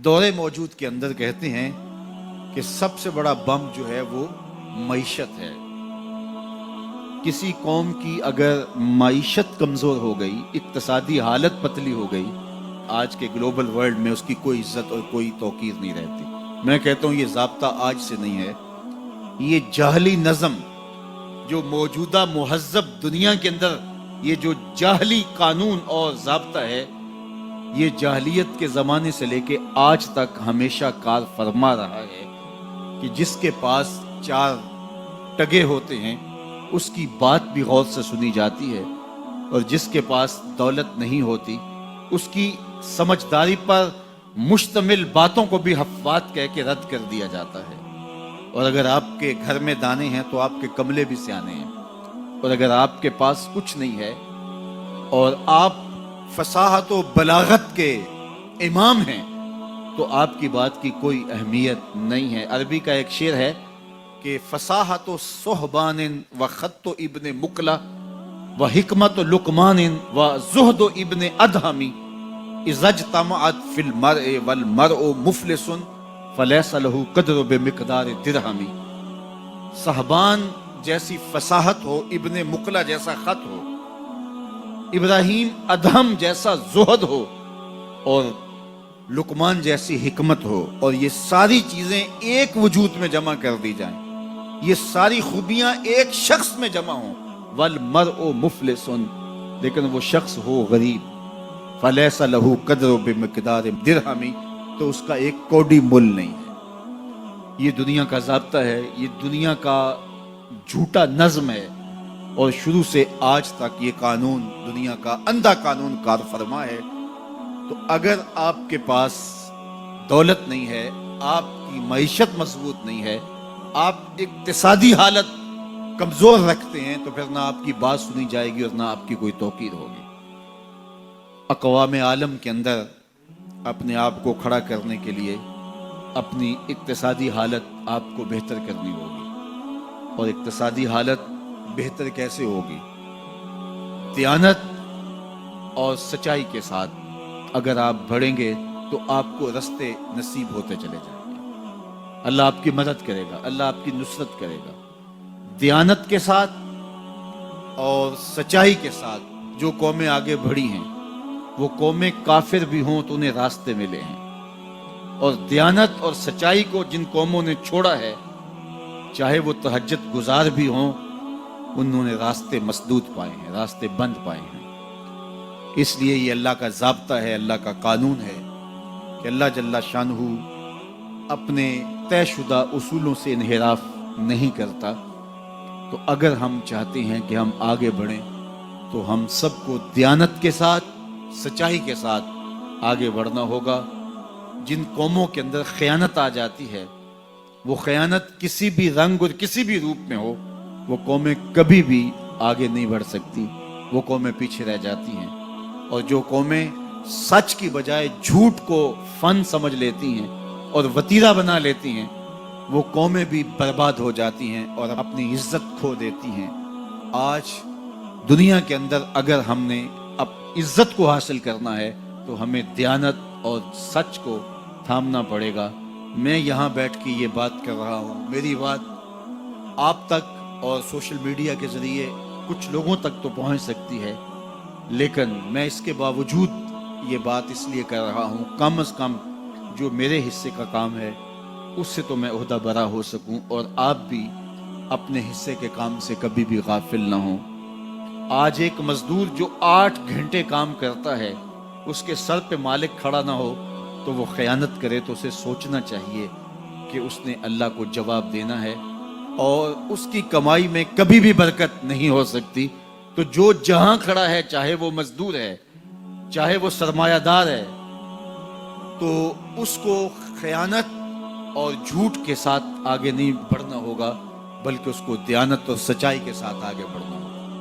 دور موجود کے اندر کہتے ہیں کہ سب سے بڑا بم جو ہے وہ معیشت ہے۔ کسی قوم کی اگر معیشت کمزور ہو گئی، اقتصادی حالت پتلی ہو گئی، آج کے گلوبل ورلڈ میں اس کی کوئی عزت اور کوئی توقیر نہیں رہتی۔ میں کہتا ہوں یہ ضابطہ آج سے نہیں ہے، یہ جاہلی نظم جو موجودہ مہذب دنیا کے اندر یہ جو جاہلی قانون اور ضابطہ ہے، یہ جاہلیت کے زمانے سے لے کے آج تک ہمیشہ کار فرما رہا ہے کہ جس کے پاس چار ٹگے ہوتے ہیں اس کی بات بھی غور سے سنی جاتی ہے، اور جس کے پاس دولت نہیں ہوتی اس کی سمجھداری پر مشتمل باتوں کو بھی حفوات کہہ کے رد کر دیا جاتا ہے۔ اور اگر آپ کے گھر میں دانے ہیں تو آپ کے کملے بھی سیانے ہیں، اور اگر آپ کے پاس کچھ نہیں ہے اور آپ فصاحت و بلاغت کے امام ہیں تو آپ کی بات کی کوئی اہمیت نہیں ہے۔ عربی کا ایک شعر ہے کہ فصاحت و صحبان و خط و ابن مکلا و حکمت و لقمان و زہد و ابن ادہمی اذا اجتمعت فی المرء والمرء مفلس فلیس لہ قدر بمقدار درہمی۔ صحبان جیسی فصاحت ہو، ابن مکلا جیسا خط ہو، ابراہیم ادہم جیسا زہد ہو، اور لقمان جیسی حکمت ہو، اور یہ ساری چیزیں ایک وجود میں جمع کر دی جائیں، یہ ساری خوبیاں ایک شخص میں جمع ہوں، والمرء مفلس، لیکن وہ شخص ہو غریب، فلیس لہ قدر بمقدار درہمی، تو اس کا ایک کوڑی مل نہیں ہے۔ یہ دنیا کا ضابطہ ہے، یہ دنیا کا جھوٹا نظم ہے، اور شروع سے آج تک یہ قانون دنیا کا اندھا قانون کار فرما ہے۔ تو اگر آپ کے پاس دولت نہیں ہے، آپ کی معیشت مضبوط نہیں ہے، آپ اقتصادی حالت کمزور رکھتے ہیں، تو پھر نہ آپ کی بات سنی جائے گی اور نہ آپ کی کوئی توقیر ہوگی۔ اقوام عالم کے اندر اپنے آپ کو کھڑا کرنے کے لیے اپنی اقتصادی حالت آپ کو بہتر کرنی ہوگی، اور اقتصادی حالت بہتر کیسے ہوگی؟ دیانت اور سچائی کے ساتھ اگر آپ بڑھیں گے تو آپ کو رستے نصیب ہوتے چلے جائیں گے، اللہ آپ کی مدد کرے گا، اللہ آپ کی نصرت کرے گا۔ دیانت کے ساتھ اور سچائی کے ساتھ جو قومیں آگے بڑھی ہیں، وہ قومیں کافر بھی ہوں تو انہیں راستے ملے ہیں، اور دیانت اور سچائی کو جن قوموں نے چھوڑا ہے، چاہے وہ تہجد گزار بھی ہوں، انہوں نے راستے مسدود پائے ہیں، راستے بند پائے ہیں۔ اس لیے یہ اللہ کا ضابطہ ہے، اللہ کا قانون ہے کہ اللہ جل شانہ اپنے طے شدہ اصولوں سے انحراف نہیں کرتا۔ تو اگر ہم چاہتے ہیں کہ ہم آگے بڑھیں تو ہم سب کو دیانت کے ساتھ، سچائی کے ساتھ آگے بڑھنا ہوگا۔ جن قوموں کے اندر خیانت آ جاتی ہے، وہ خیانت کسی بھی رنگ اور کسی بھی روپ میں ہو، وہ قومیں کبھی بھی آگے نہیں بڑھ سکتی، وہ قومیں پیچھے رہ جاتی ہیں۔ اور جو قومیں سچ کی بجائے جھوٹ کو فن سمجھ لیتی ہیں اور وتیرہ بنا لیتی ہیں، وہ قومیں بھی برباد ہو جاتی ہیں اور اپنی عزت کھو دیتی ہیں۔ آج دنیا کے اندر اگر ہم نے عزت کو حاصل کرنا ہے تو ہمیں دیانت اور سچ کو تھامنا پڑے گا۔ میں یہاں بیٹھ کے یہ بات کر رہا ہوں، میری بات آپ تک اور سوشل میڈیا کے ذریعے کچھ لوگوں تک تو پہنچ سکتی ہے، لیکن میں اس کے باوجود یہ بات اس لیے کر رہا ہوں، کم از کم جو میرے حصے کا کام ہے اس سے تو میں عہدہ برا ہو سکوں، اور آپ بھی اپنے حصے کے کام سے کبھی بھی غافل نہ ہوں۔ آج ایک مزدور جو 8 گھنٹے کام کرتا ہے، اس کے سر پہ مالک کھڑا نہ ہو تو وہ خیانت کرے تو اسے سوچنا چاہیے کہ اس نے اللہ کو جواب دینا ہے، اور اس کی کمائی میں کبھی بھی برکت نہیں ہو سکتی۔ تو جو جہاں کھڑا ہے، چاہے وہ مزدور ہے، چاہے وہ سرمایہ دار ہے، تو اس کو خیانت اور جھوٹ کے ساتھ آگے نہیں بڑھنا ہوگا، بلکہ اس کو دیانت اور سچائی کے ساتھ آگے بڑھنا ہوگا۔